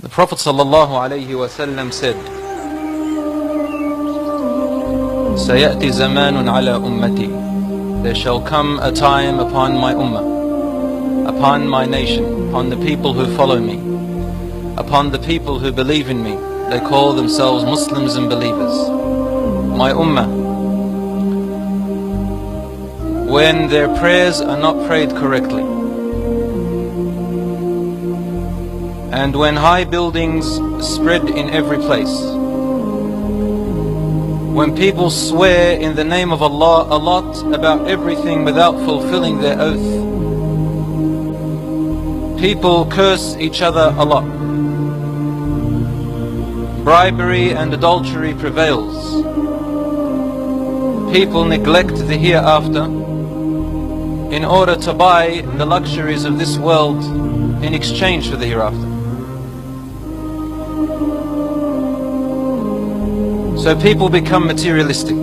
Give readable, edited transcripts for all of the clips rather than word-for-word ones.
The Prophet ﷺ said, "Sayati zamanun ala ummati." There shall come a time upon my ummah, upon my nation, upon the people who follow me, upon the people who believe in me. They call themselves Muslims and believers. My ummah, when their prayers are not prayed correctly, and when high buildings spread in every place, when people swear in the name of Allah a lot about everything without fulfilling their oath, people curse each other a lot, bribery and adultery prevails, people neglect the hereafter in order to buy the luxuries of this world in exchange for the hereafter. So people become materialistic.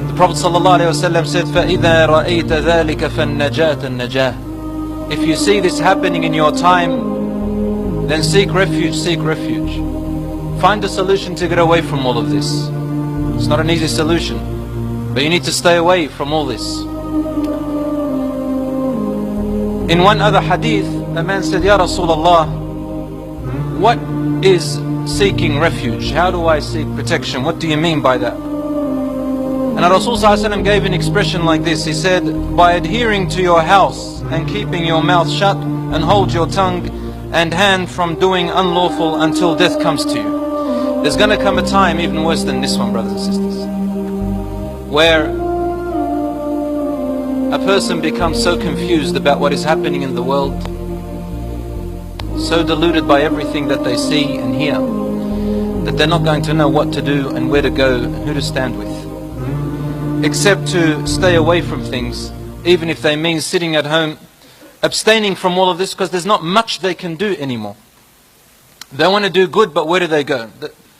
The Prophet ﷺ said, فَإِذَا رَأَيْتَ ذَلِكَ فَالنَّجَاةَ النَّجَاةِ. If you see this happening in your time, then seek refuge, seek refuge. Find a solution to get away from all of this. It's not an easy solution, but you need to stay away from all this. In one other hadith, a man said, Ya Rasulullah, what is seeking refuge? How do I seek protection? What do you mean by that? And Rasul ﷺ gave an expression like this. He said, by adhering to your house and keeping your mouth shut and hold your tongue and hand from doing unlawful until death comes to you. There's going to come a time even worse than this one, brothers and sisters, where a person becomes so confused about what is happening in the world, so deluded by everything that they see and hear, that they're not going to know what to do and where to go and who to stand with, except to stay away from things, even if they mean sitting at home, abstaining from all of this, because there's not much they can do anymore. They want to do good, but where do they go?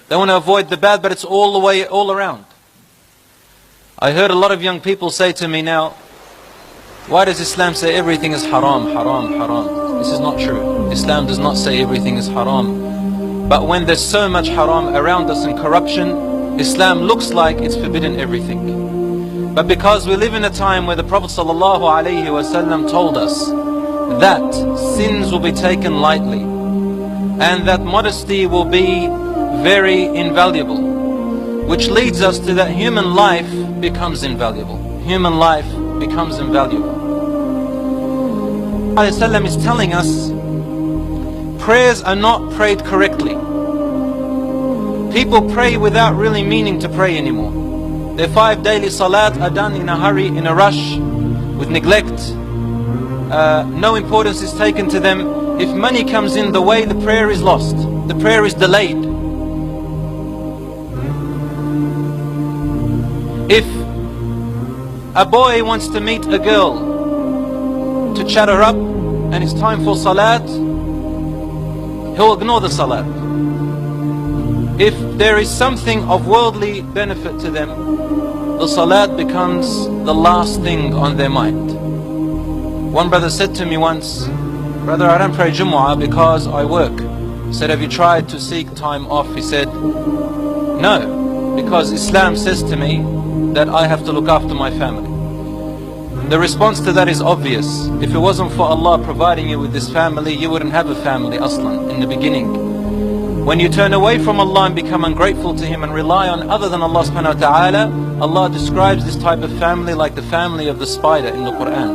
They want to avoid the bad, but it's all the way, all around. I heard a lot of young people say to me now, why does Islam say everything is haram, haram, haram? This is not true. Islam does not say everything is haram. But when there's so much haram around us and corruption, Islam looks like it's forbidden everything. But because we live in a time where the Prophet ﷺ told us that sins will be taken lightly and that modesty will be very invaluable, which leads us to that human life becomes invaluable. Human life becomes invaluable. ﷺ is telling us prayers are not prayed correctly. People pray without really meaning to pray anymore. Their 5 daily salat are done in a hurry, in a rush, with neglect. No importance is taken to them. If money comes in the way, the prayer is lost. The prayer is delayed. If a boy wants to meet a girl to chat her up and it's time for salat, he'll ignore the salat. If there is something of worldly benefit to them, the salat becomes the last thing on their mind. One brother said to me once, brother, I don't pray Jumu'ah because I work. I said, have you tried to seek time off? He said, no, because Islam says to me that I have to look after my family. The response to that is obvious. If it wasn't for Allah providing you with this family, you wouldn't have a family aslan in the beginning. When you turn away from Allah and become ungrateful to Him and rely on other than Allah subhanahu wa ta'ala, Allah describes this type of family like the family of the spider in the Quran.